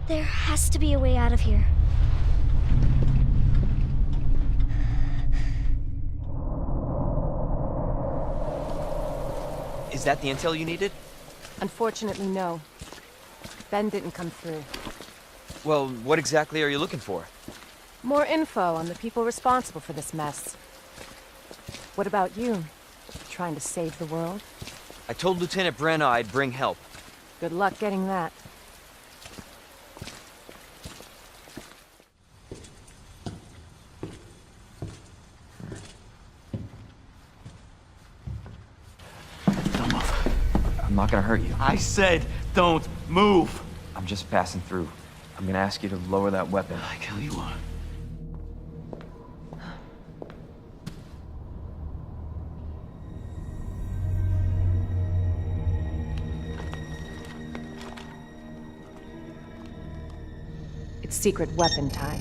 There has to be a way out of here. Is that the intel you needed? Unfortunately, no. Ben didn't come through. Well, what exactly are you looking for? More info on the people responsible for this mess. What about you? Trying to save the world? I told Lieutenant Brenna I'd bring help. Good luck getting that. Don't move. I'm not gonna hurt you. I said don't move. I'm just passing through. I'm gonna ask you to lower that weapon. I kill you one. It's secret weapon time.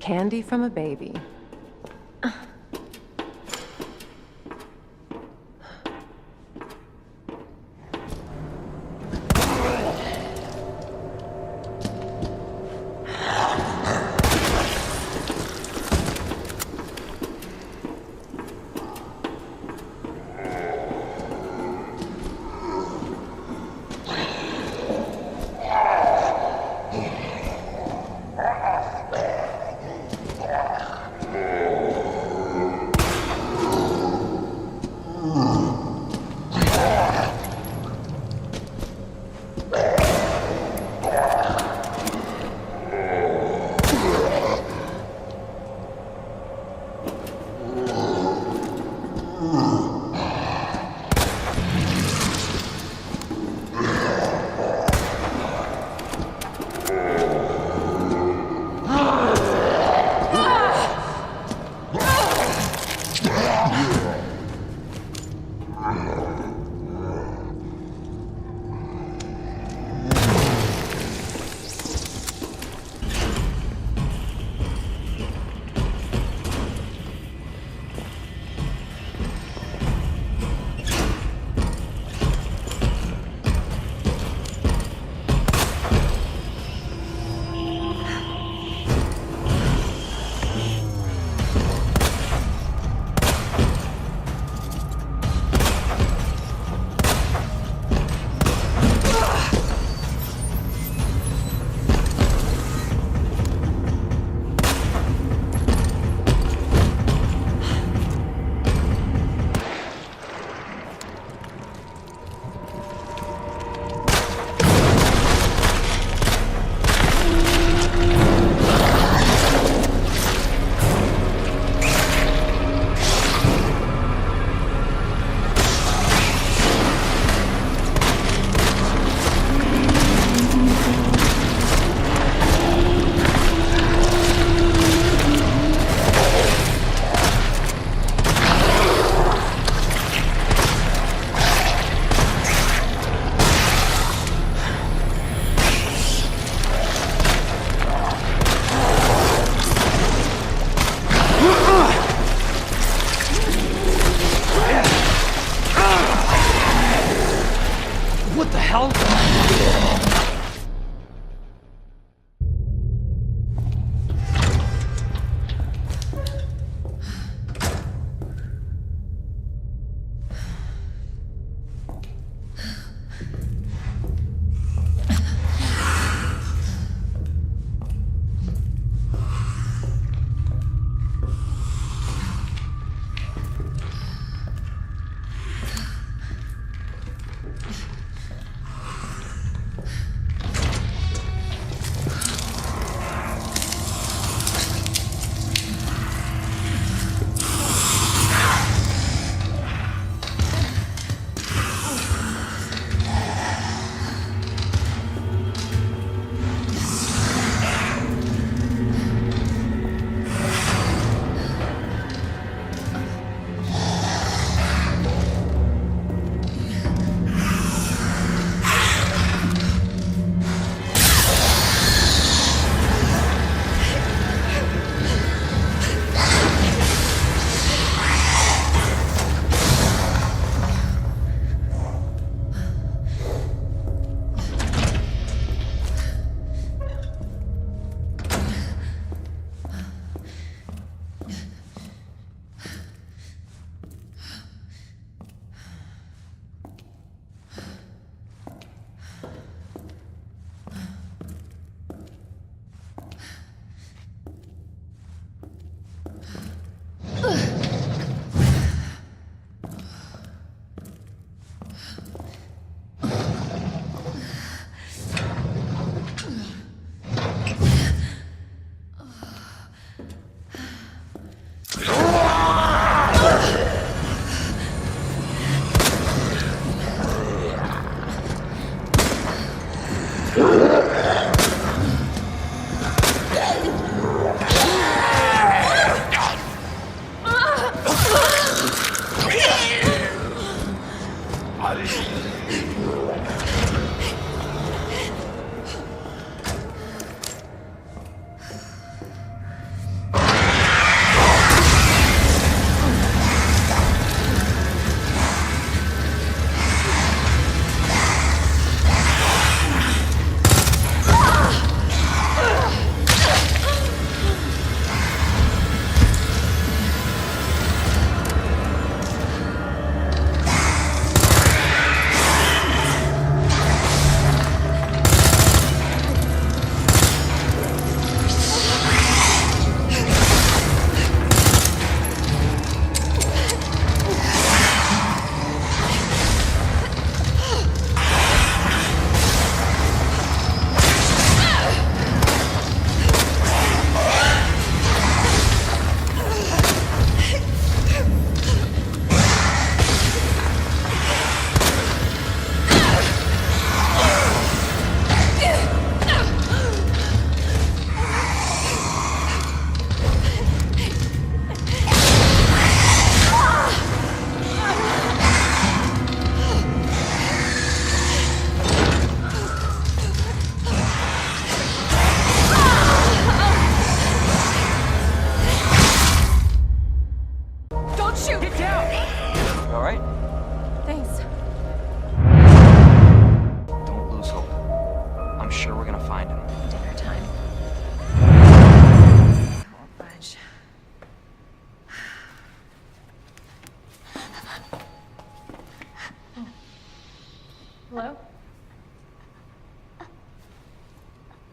Candy from a baby. What the hell?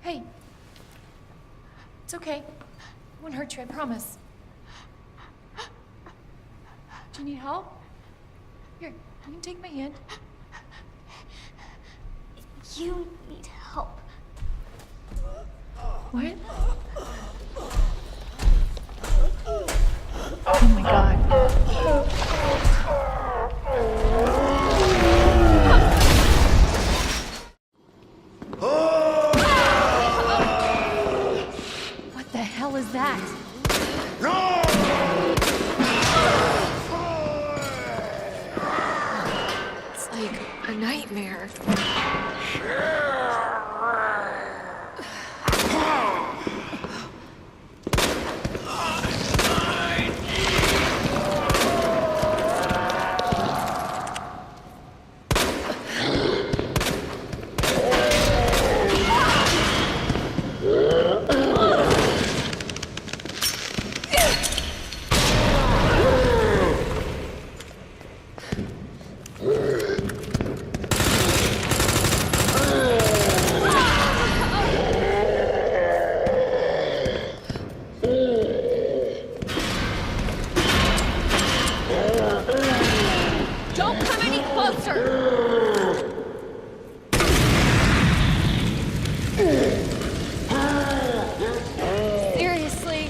Hey. It's okay. It won't hurt you, I promise. Do you need help? Here, you can take my hand. You need help. What? Oh my god. What the hell is that? It's like a nightmare. Don't come any closer! Seriously?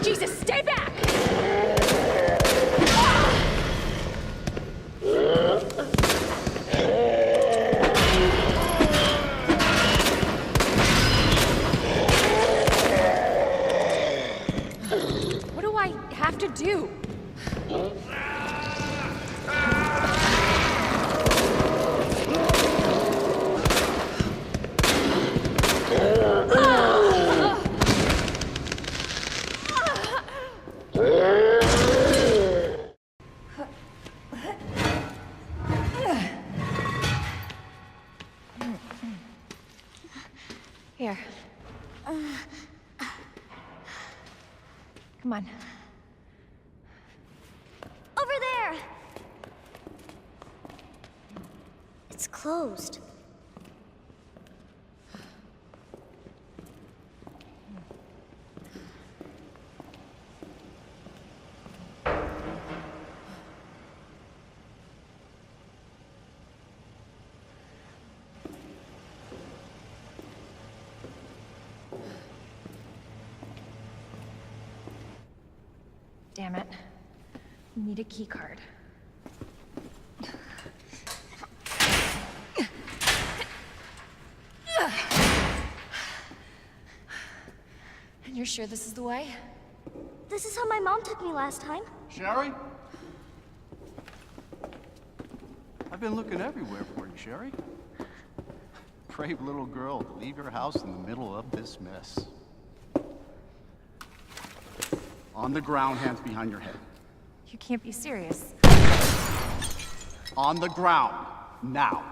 Jesus, stay back! What do I have to do? Here. Come on. Over there! It's closed. Damn it. We need a key card. And you're sure this is the way? This is how my mom took me last time. Sherry? I've been looking everywhere for you, Sherry. Brave little girl to leave your house in the middle of this mess. On the ground, hands behind your head. You can't be serious. On the ground, now.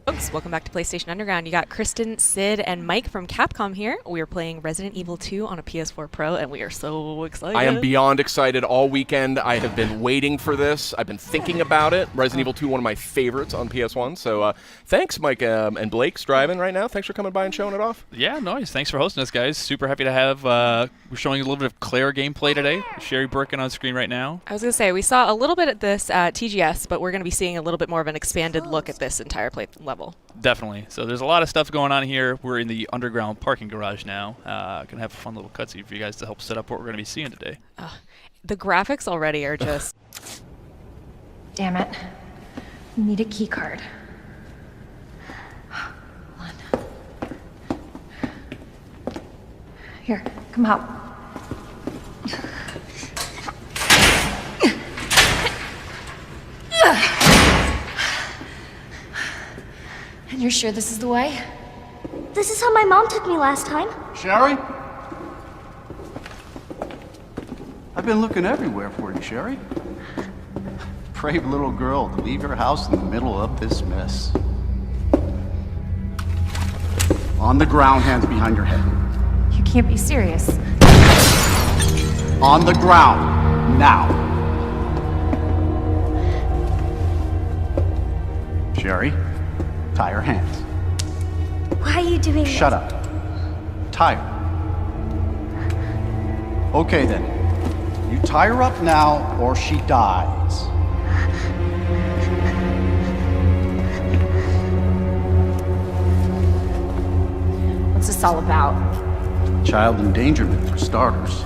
Folks, welcome back to PlayStation Underground. You got Kristen, Sid, and Mike from Capcom here. We are playing Resident Evil 2 on a PS4 Pro, and we are so excited. I am beyond excited all weekend. I have been waiting for this. I've been thinking about it. Resident Evil 2, one of my favorites on PS1. So thanks, Mike and Blake's driving right now. Thanks for coming by and showing it off. Yeah, nice. Thanks for hosting us, guys. Super happy to have. We're showing a little bit of Claire gameplay today. Sherry Birkin on screen right now. I was going to say, we saw a little bit at this at TGS, but we're going to be seeing a little bit more of an expanded look at this entire play level. Definitely. So there's a lot of stuff going on here. We're in the underground parking garage now. Gonna have a fun little cutscene for you guys to help set up what we're gonna be seeing today. The graphics already are just... Damn it. We need a key card. Hold on. Here, come out. And you're sure this is the way? This is how my mom took me last time. Sherry? I've been looking everywhere for you, Sherry. Brave little girl to leave your house in the middle of this mess. On the ground, hands behind your head. You can't be serious. On the ground, now. Sherry, tie her hands. Why are you doing this? Shut up. Tie her. Okay then. You tie her up now or she dies. What's this all about? Child endangerment for starters.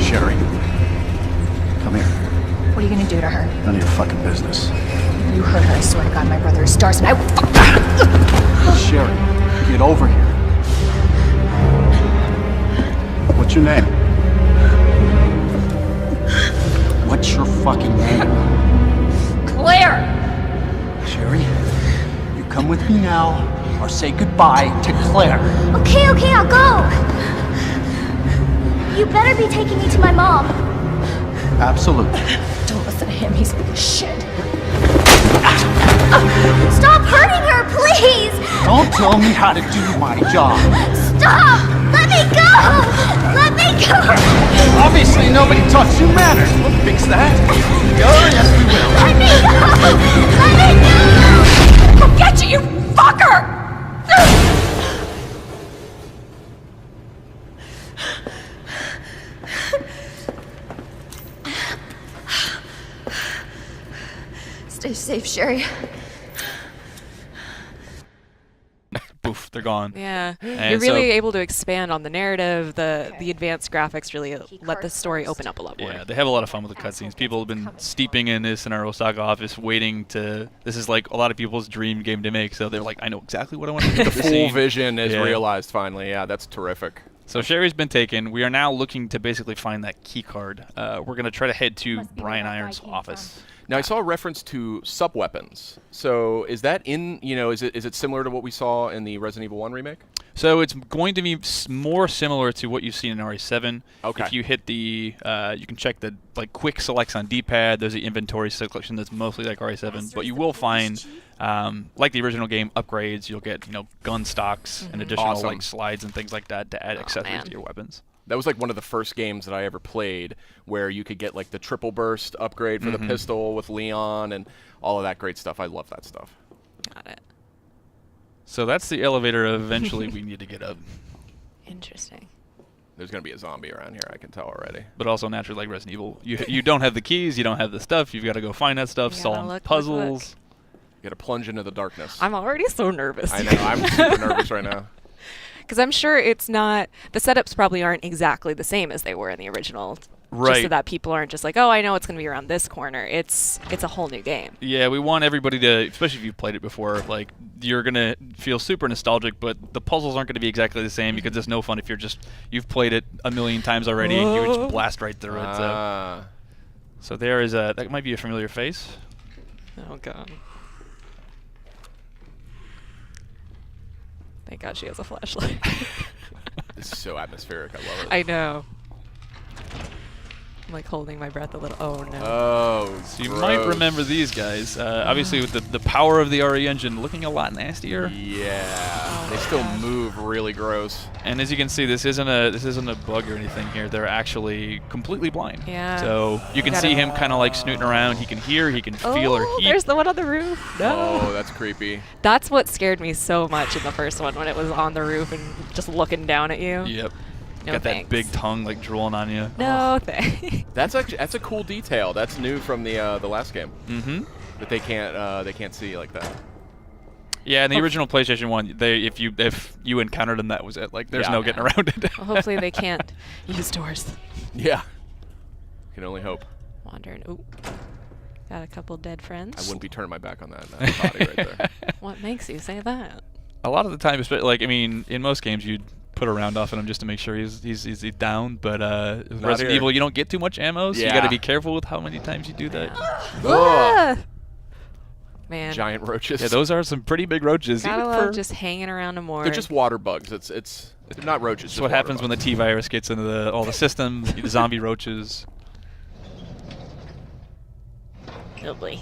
Sherry, come here. What are you gonna do to her? None of your fucking business. You hurt her, I swear to God, my brother is stars and I will fuck. Sherry, get over here. What's your name? What's your fucking name? Claire! Sherry, you come with me now or say goodbye to Claire. Okay, I'll go. You better be taking me to my mom. Absolutely. Don't listen to him, he's full of shit. Stop hurting her, please! Don't tell me how to do my job. Stop! Let me go! Let me go! Obviously, nobody taught you manners. We'll fix that. Oh, yes, we will. Let me go! Let me go! I'll get you, you fucker! Stay safe, Sherry. Poof, they're gone. Yeah, And you're really so- able to expand on the narrative. The advanced graphics really let the story open up a lot more. Yeah, they have a lot of fun with the cutscenes. People have been steeping in this in our Osaka office, waiting to. This is like a lot of people's dream game to make. So they're like, I know exactly what I want to do. The full vision is Yeah. realized finally. Yeah, that's terrific. So Sherry's been taken. We are now looking to basically find that key card. We're going to try to head to Brian Iron's office. Now I saw a reference to sub-weapons. So is that in, is it similar to what we saw in the Resident Evil 1 remake? So it's going to be more similar to what you've seen in RE7. Okay. If you hit the, you can check the quick selects on D-pad. There's the inventory selection that's mostly like RE7, but you will find, like the original game, upgrades. You'll get gun stocks and additional Awesome. slides and things like that to add accessories man. to your weapons. That was like one of the first games that I ever played where you could get like the triple burst upgrade for the pistol with Leon and all of that great stuff. I love that stuff. Got it. So that's the elevator eventually we need to get up. Interesting. There's going to be a zombie around here, I can tell already. But also naturally, like Resident Evil, you don't have the keys, you don't have the stuff. You've got to go find that stuff, You gotta solve look. puzzles. You got to plunge into the darkness. I'm already so nervous. I know. I'm super nervous right now. Because I'm sure it's not, the setups probably aren't exactly the same as they were in the original. Just so Right. that people aren't just like, oh, I know it's going to be around this corner. It's a whole new game. Yeah, we want everybody to, especially if you've played it before, like you're gonna feel super nostalgic, but the puzzles aren't gonna be exactly the same because it's no fun if you've played it a million times already and you would just blast right through it. So there is that might be a familiar face. Oh, God. Thank God she has a flashlight. This is so atmospheric. I love it. I know. I'm like holding my breath a little. Oh, no. Oh, So you might remember these guys. Obviously, with the power of the RE engine, looking a lot nastier. Yeah, they still move really gross. And as you can see, this isn't a bug or anything here. They're actually completely blind. Yeah. So you can see him kind of like snooting around. He can hear, he can feel her heat. There's the one on the roof. No. Oh, that's creepy. That's what scared me so much in the first one when it was on the roof and just looking down at you. Yep. No Got thanks. that big tongue like drooling on you. No thanks. That's a cool detail. That's new from the last game. Mm-hmm. That they can't see like that. Yeah, in the original PlayStation 1, if you encountered them, that was it. Like, there's Yeah. no getting around it. Well, hopefully they can't use doors. Yeah. Can only hope. Wandering. Ooh. Got a couple dead friends. I wouldn't be turning my back on that body right there. What makes you say that? A lot of the time, like, I mean, in most games, you'd put a round off on him just to make sure he's down. But with Resident here. Evil, you don't get too much ammo, so you got Yeah. to be careful with how many times you do that. Ah! Man. Giant roaches. Yeah, those are some pretty big roaches. Gotta even love for- just hanging around a morgue. They're just water bugs. It's not roaches. That's what happens when the T-virus gets into all the systems. The zombie roaches. Oh boy.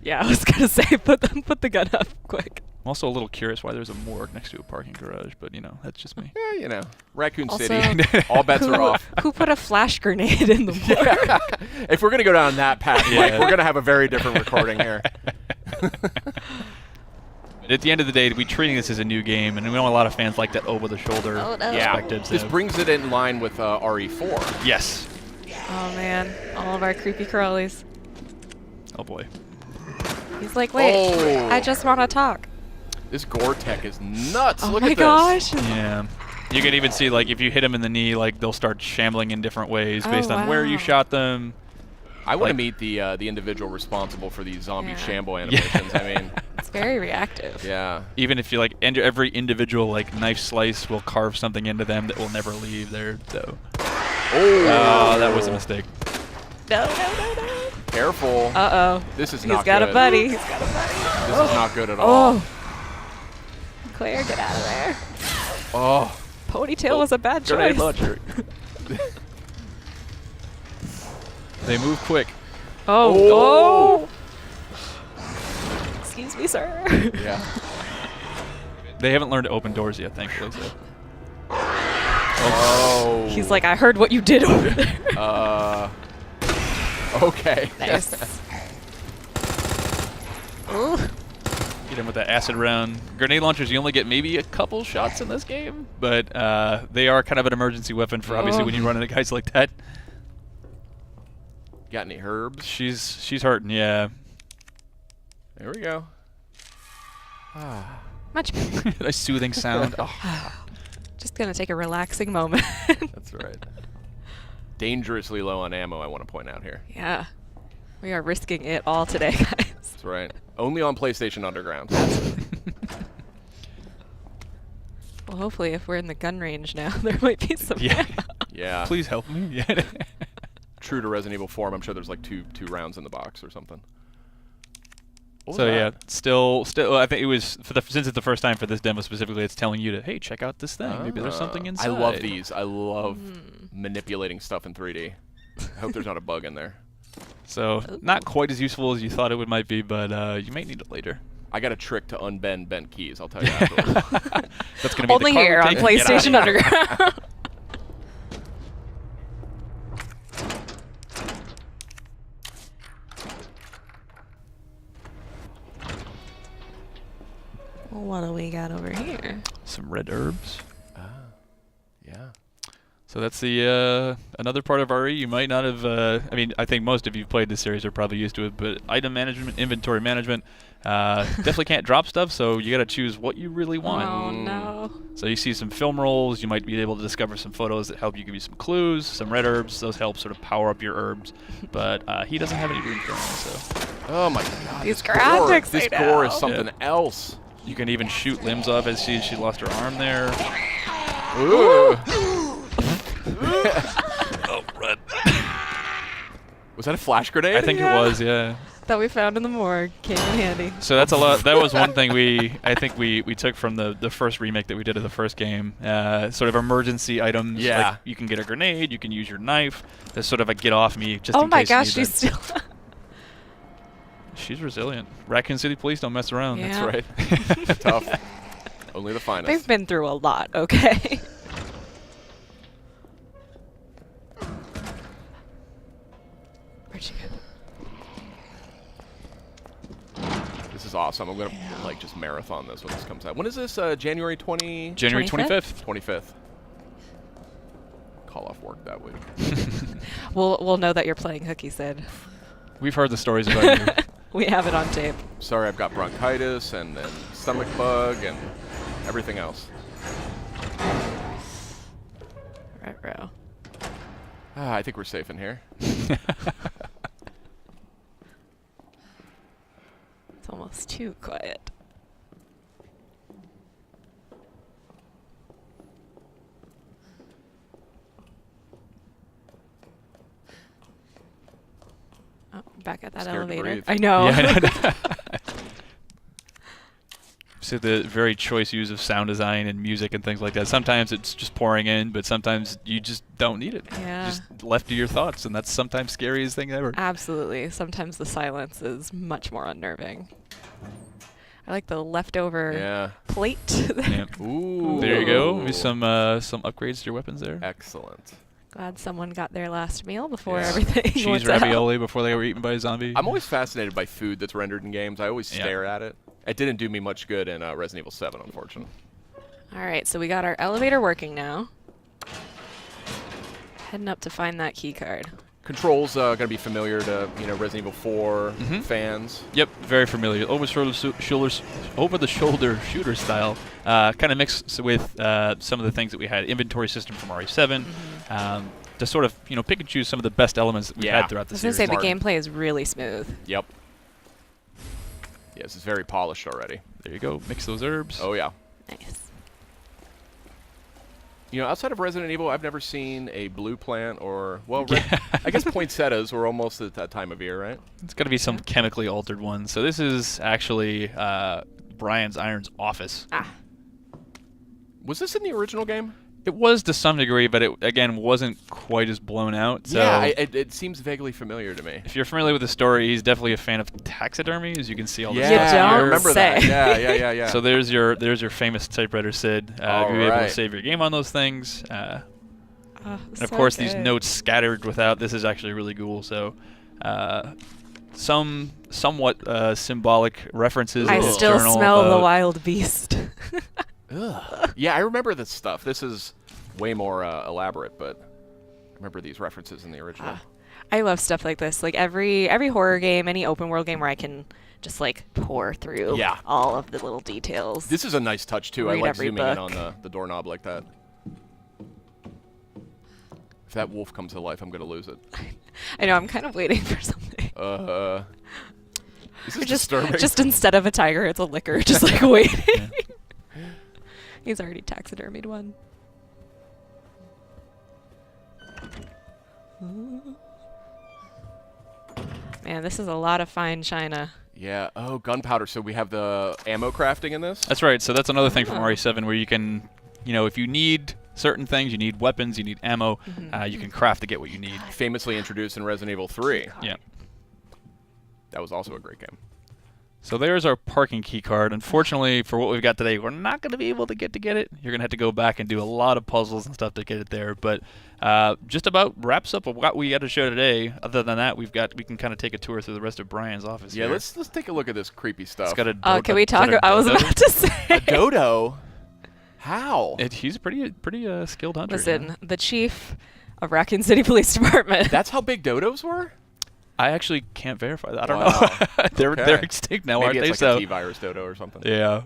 Yeah, I was gonna say put the gun up quick. I'm also a little curious why there's a morgue next to a parking garage, but you know, that's just me. Yeah, you know, Raccoon Also, City. All bets are off. Who put a flash grenade in the morgue? If we're gonna go down that path, Mike, we're gonna have a very different recording here. At the end of the day, we're treating this as a new game, and we know a lot of fans like that over-the-shoulder perspective. This so- brings it in line with RE4. Yes. Oh man, all of our creepy crawlies. Oh boy. He's like, wait, Oh. I just want to talk. This gore tech is nuts. Oh Look my at gosh. Yeah. You can even see, like, if you hit them in the knee, like, they'll start shambling in different ways based on where you wow. shot them. I want to Like- meet the individual responsible for these zombie Yeah. shamble animations. I mean, It's very reactive. yeah. Even if you, like, every individual, like, knife slice will carve something into them that will never leave there, so. Oh, that was a mistake. No, no, no, no. Careful. Uh-oh. This is He's not got good. a buddy. He's got a buddy. This is not good at all. Oh. Claire, get out of there. Oh. Ponytail was a bad Grenade choice. launcher. They move quick. Oh. Oh. Excuse me, sir. Yeah. They haven't learned to open doors yet, thankfully. So. Oh. He's like, I heard what you did over there. Okay. Nice. Ooh. Get him with that acid round. Grenade launchers, you only get maybe a couple shots in this game, but they are kind of an emergency weapon for obviously when you run into guys like that. Got any herbs? She's hurting, yeah. There we go. Much Nice soothing sound. Oh, Just gonna take a relaxing moment. That's right. Dangerously low on ammo, I want to point out here. Yeah. We are risking it all today, guys. That's right. Only on PlayStation Underground. Well, hopefully if we're in the gun range now, there might be some yeah. ammo. Yeah. Please help me. Yeah. True to Resident Evil 4, I'm sure there's like two rounds in the box or something. What was So that? yeah, still, I think it was since it's the first time for this demo specifically, it's telling you to, hey, check out this thing. Maybe there's something inside. I love these. I love manipulating stuff in 3D. I hope there's not a bug in there. So not quite as useful as you thought it might be, but you might need it later. I got a trick to unbend bent keys. I'll tell you afterwards. That's gonna be Only the card here we're on taking. Get outta PlayStation here. Underground. Well, what do we got over here? Some red herbs. Yeah. So that's the another part of RE you might not have. I mean, I think most of you played this series are probably used to it, but item management, inventory management, definitely can't drop stuff. So you got to choose what you really want. Oh no. So you see some film rolls. You might be able to discover some photos that help you give you some clues. Some red herbs. Those help sort of power up your herbs. But he doesn't have any room for them. So Oh my god. These this gore. graphics, This I gore is know. something else. you can even shoot limbs off as she lost her arm there. Ooh. Oh, red. Was that a flash grenade? I think it was, yeah. That we found in the morgue came in handy. So that's a lot. That was one thing I think we took from the first remake that we did of the first game. Sort of emergency items. Yeah. Like you can get a grenade. You can use your knife. There's sort of a get off me just Oh in my case you gosh, need she's that. still. She's resilient. Raccoon City Police don't mess around. Yeah. That's right. Tough. Only the finest. They've been through a lot, okay? Where'd she go? This is awesome. I'm gonna like just marathon this when this comes out. When is this? January 20. January 25th? 25th. Call off work that week. We'll know that you're playing hooky, Sid. We've heard the stories about you. We have it on tape. Sorry, I've got bronchitis and stomach bug and everything else. Right, row. I think we're safe in here. It's almost too quiet. Oh, back at that Scared to elevator. breathe. I know. Yeah. So the very choice use of sound design and music and things like that. Sometimes it's just pouring in, but sometimes you just don't need it. Yeah. Just left to your thoughts, and that's sometimes scariest thing ever. Absolutely. Sometimes the silence is much more unnerving. I like the leftover plate. Yeah. Ooh. There you go. Maybe some upgrades to your weapons there. Excellent. Glad someone got their last meal before Yeah. everything Cheese went out. ravioli before they were eaten by a zombie. I'm always fascinated by food that's rendered in games. I always stare at it. It didn't do me much good in Resident Evil 7, unfortunately. All right, so we got our elevator working now. Heading up to find that key card. Controls going to be familiar to Resident Evil 4 fans. Yep, very familiar. Over the shoulder shooter style, kind of mixed with some of the things that we had. Inventory system from RE7. To sort of pick and choose some of the best elements that we've had throughout the I was gonna series. say the gameplay is really smooth. Yep. Yes, it's very polished already. There you go. Mix those herbs. Oh yeah. Nice. Outside of Resident Evil, I've never seen a blue plant or, well, I guess poinsettias were almost at that time of year, right? It's got to be some chemically altered one. So this is actually Brian's Iron's office. Was this in the original game? It was to some degree, but it, again, wasn't quite as blown out. So Yeah, it seems vaguely familiar to me. if you're familiar with the story, he's definitely a fan of taxidermy, as you can see all the Yeah, stuff don't I here. remember say. that. Yeah. So there's your famous typewriter, Sid. If you're able to save your game on those things. And of course, these notes scattered without. This is actually really cool. So, somewhat symbolic references. I in his still journal smell the about- wild beast. Ugh. Yeah, I remember this stuff. This is way more elaborate, but I remember these references in the original. I love stuff like this. Like every horror game, any open world game where I can just like pour through all of the little details. This is a nice touch too. I Read like every zooming in book. on the doorknob like that. If that wolf comes to life, I'm gonna lose it. I know. I'm kind of waiting for something. Is this disturbing? Just instead of a tiger, it's a licker. Just like waiting. He's already taxidermied one. Man, this is a lot of fine china. Yeah. Oh, gunpowder. So we have the ammo crafting in this? That's right. So that's another thing from RE7 where you can, if you need certain things, you need weapons, you need ammo, you can craft to get what you need. Famously introduced in Resident Evil 3. Yeah. That was also a great game. So there's our parking key card. Unfortunately, for what we've got today, we're not going to be able to get it. You're going to have to go back and do a lot of puzzles and stuff to get it there. But just about wraps up what we got to show today. Other than that, we can kind of take a tour through the rest of Brian's office. Yeah, here. let's take a look at this creepy stuff. It's got a Can we talk? I was about to say. A dodo? How? He's a pretty skilled hunter. Listen, the chief of Raccoon City Police Department. That's how big dodos were? I actually can't verify that. I don't Wow. know. They're extinct now, Maybe aren't it's they? like So a T-virus dodo or something. yeah.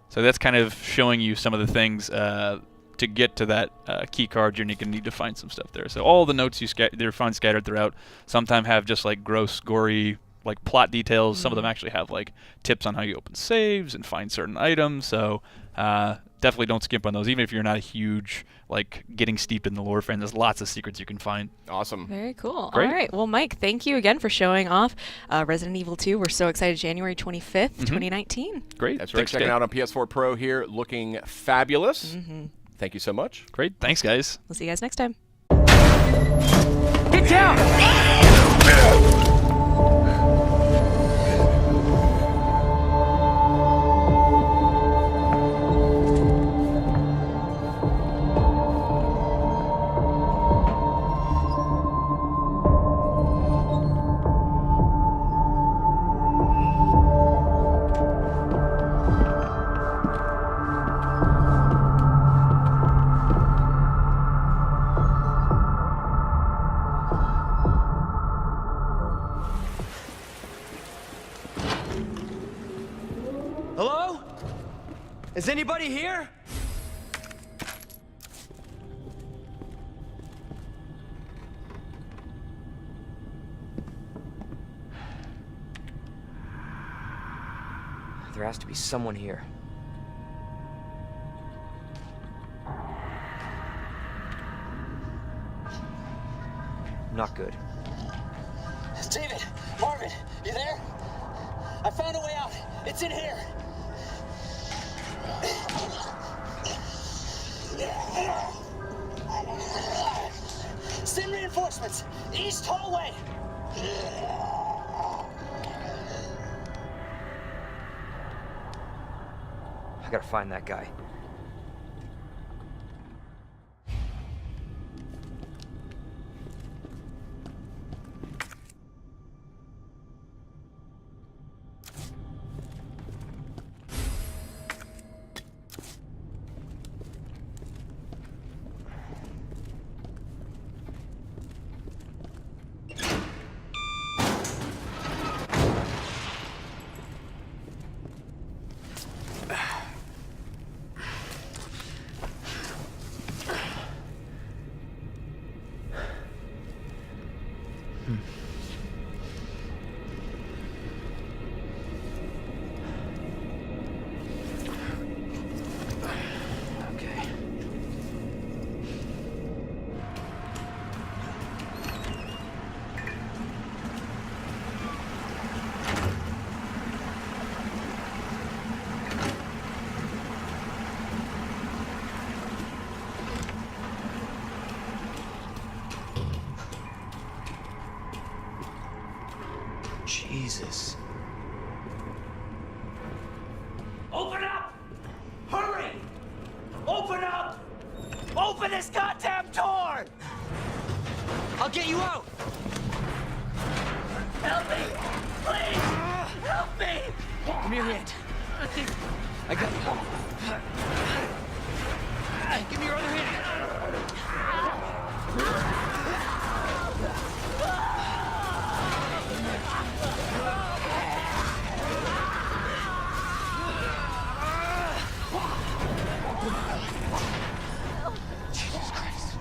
So that's kind of showing you some of the things to get to that key card. You're going to need to find some stuff there. So all the notes they're found scattered throughout. Sometimes have just like gross, gory, like plot details. Some of them actually have like tips on how you open saves and find certain items. So definitely don't skimp on those, even if you're not a huge like getting steeped in the lore fan. There's lots of secrets you can find. Awesome. Very cool. Great. All right. Well, Mike, thank you again for showing off Resident Evil 2. We're so excited. January 25th, 2019. Great. That's right. Thanks, Checking guys. out on PS4 Pro here, looking fabulous. Thank you so much. Great. Thanks, guys. We'll see you guys next time. Get down! Hello? Is anybody here? There has to be someone here. Not good. David, Marvin, you there? I found a way out. It's in here. Send reinforcements. East hallway. gotta find that guy. Jesus. Open up! Hurry! Open up! Open this goddamn door! I'll get you out! Help me! Please! Help me! Give me your hand. I got you. Give me your other hand. Jesus Christ.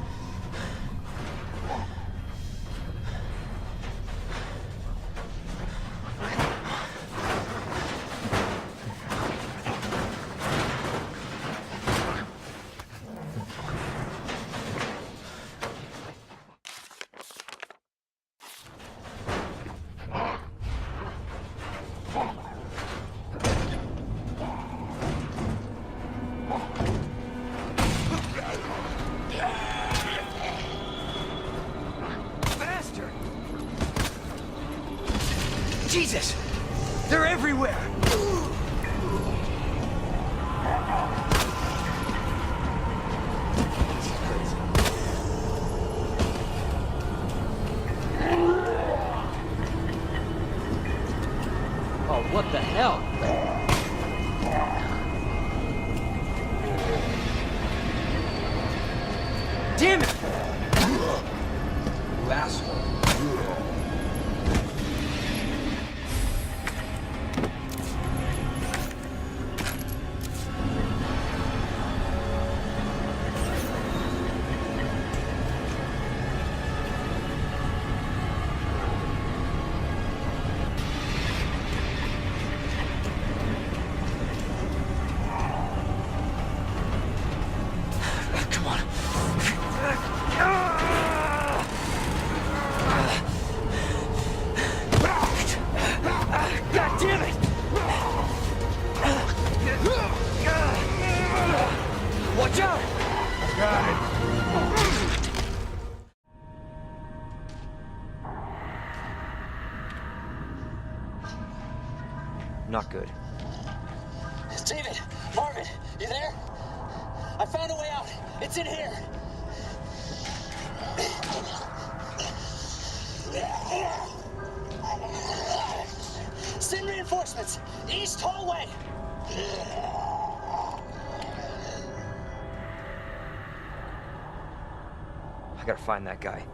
Jesus! They're everywhere! Oh, what the hell? Damn it! You asshole. Come on. God damn it! Watch out! Got it. Not good. David! Marvin! You there? I found a way out! It's in here! Send reinforcements! East hallway! I gotta find that guy.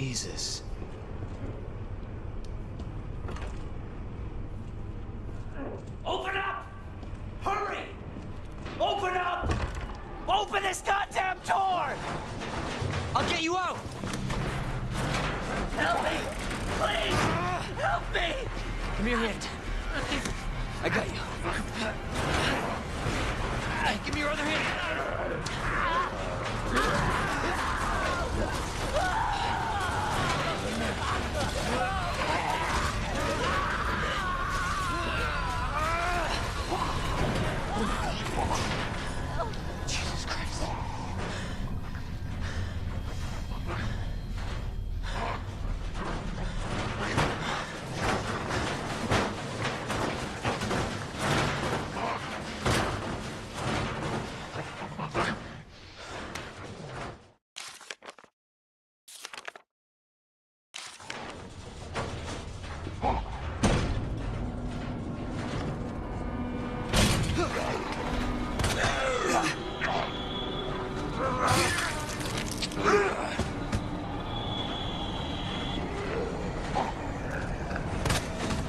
Jesus. Open up! Hurry! Open up! Open this goddamn door! I'll get you out! Help me! Please! Help me! Give me your hand. I got you. Give me your other hand. Jesus Christ.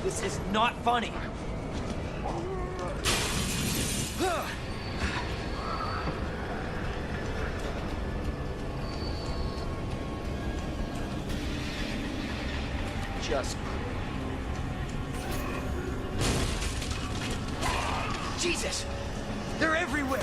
This is not funny. Just... Jesus! They're everywhere!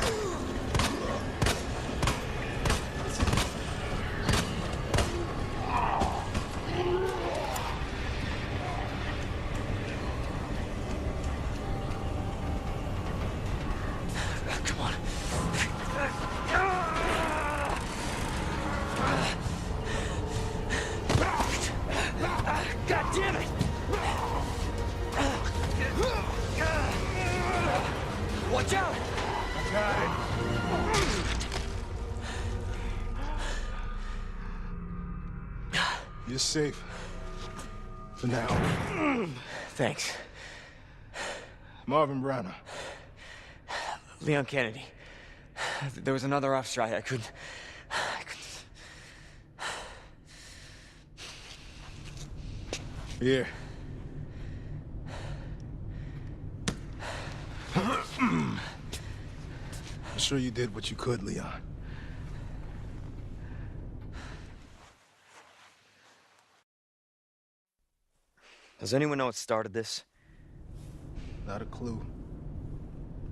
Come on. God damn it! Watch out! You're safe. For now. Thanks. Marvin Browner. Leon Kennedy. There was another officer I couldn't... Here. I'm sure you did what you could, Leon. Does anyone know what started this? Not a clue.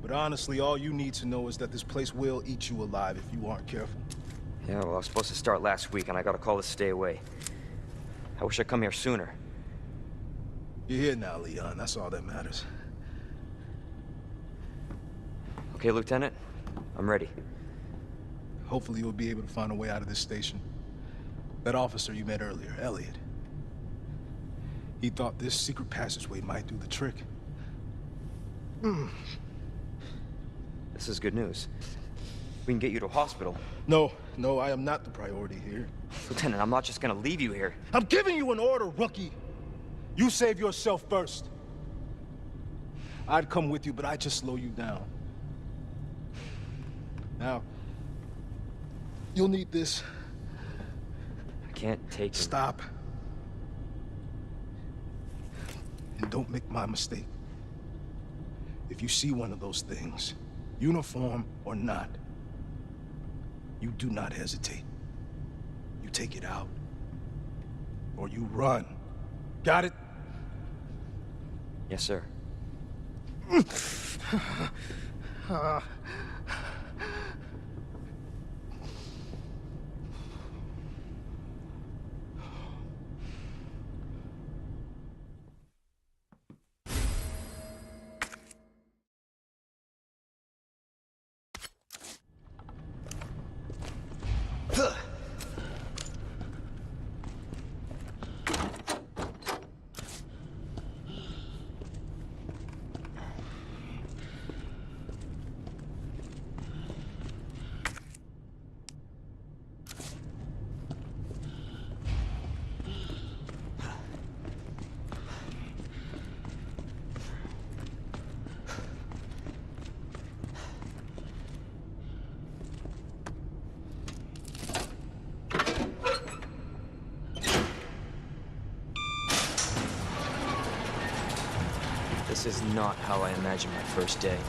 But honestly, all you need to know is that this place will eat you alive if you aren't careful. Yeah, well, I was supposed to start last week, and I got a call to stay away. I wish I'd come here sooner. You're here now, Leon. That's all that matters. Okay, Lieutenant? I'm ready. Hopefully you'll be able to find a way out of this station. That officer you met earlier, Elliot. He thought this secret passageway might do the trick. This is good news. We can get you to a hospital. No, I am not the priority here. Lieutenant, I'm not just gonna leave you here. I'm giving you an order, rookie. You save yourself first. I'd come with you, but I'd just slow you down. Now, you'll need this. I can't take it. Stop. And don't make my mistake. If you see one of those things, uniform or not, you do not hesitate. You take it out, or you run. Got it? Yes, sir. is not how I imagined my first day.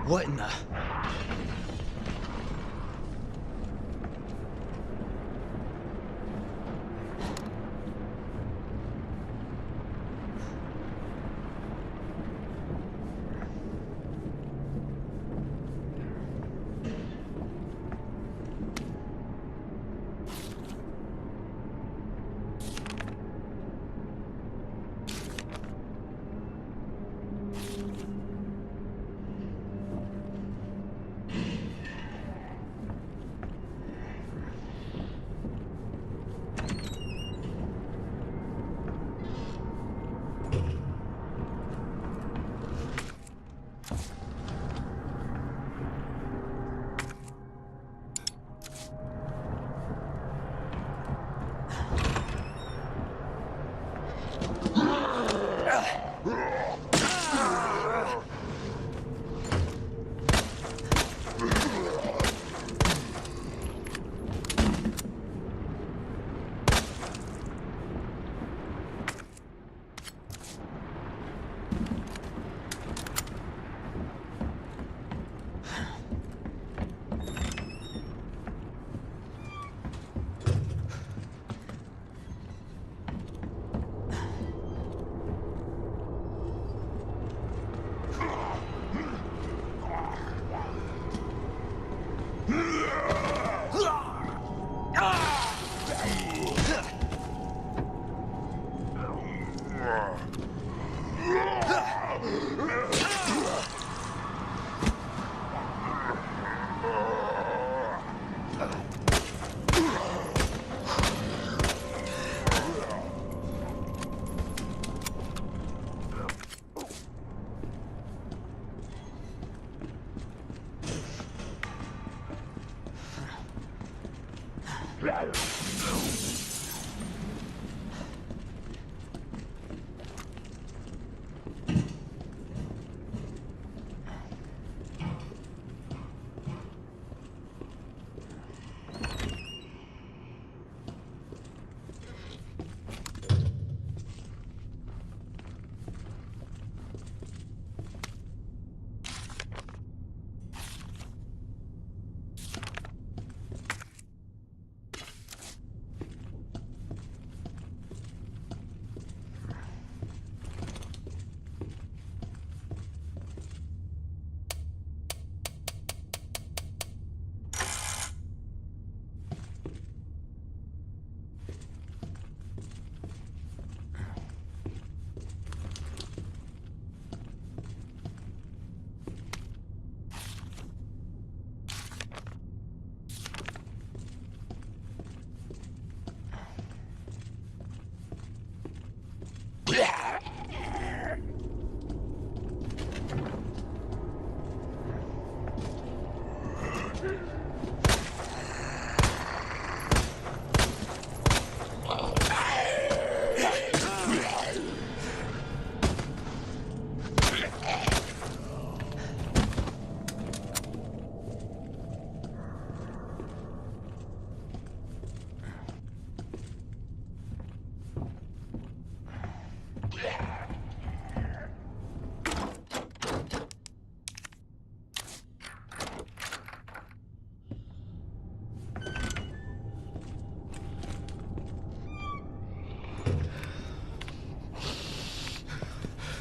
What in the...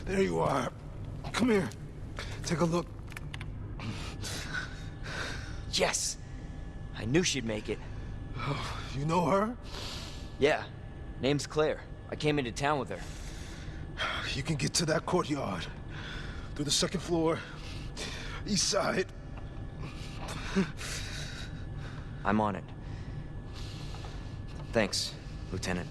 There you are. Come here. Take a look. Yes! I knew she'd make it. Oh, you know her? Yeah. Name's Claire. I came into town with her. You can get to that courtyard. Through the second floor. East side. I'm on it. Thanks, Lieutenant.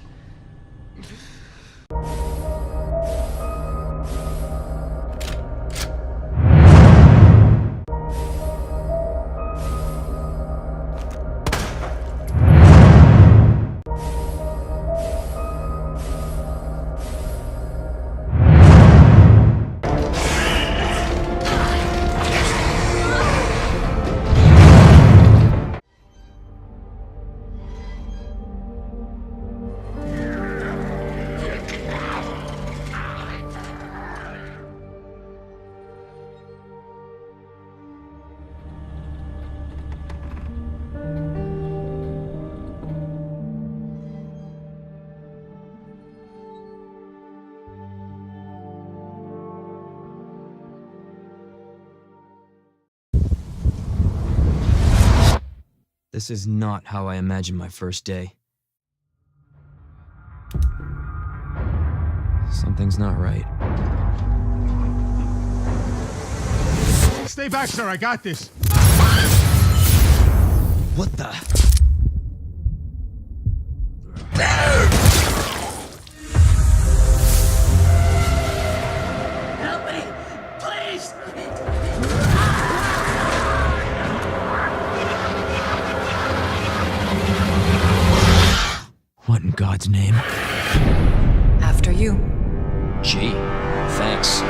This is not how I imagined my first day. Something's not right. Stay back, sir. I got this. What the? Help me! Please! What in God's name? After you. Gee, thanks.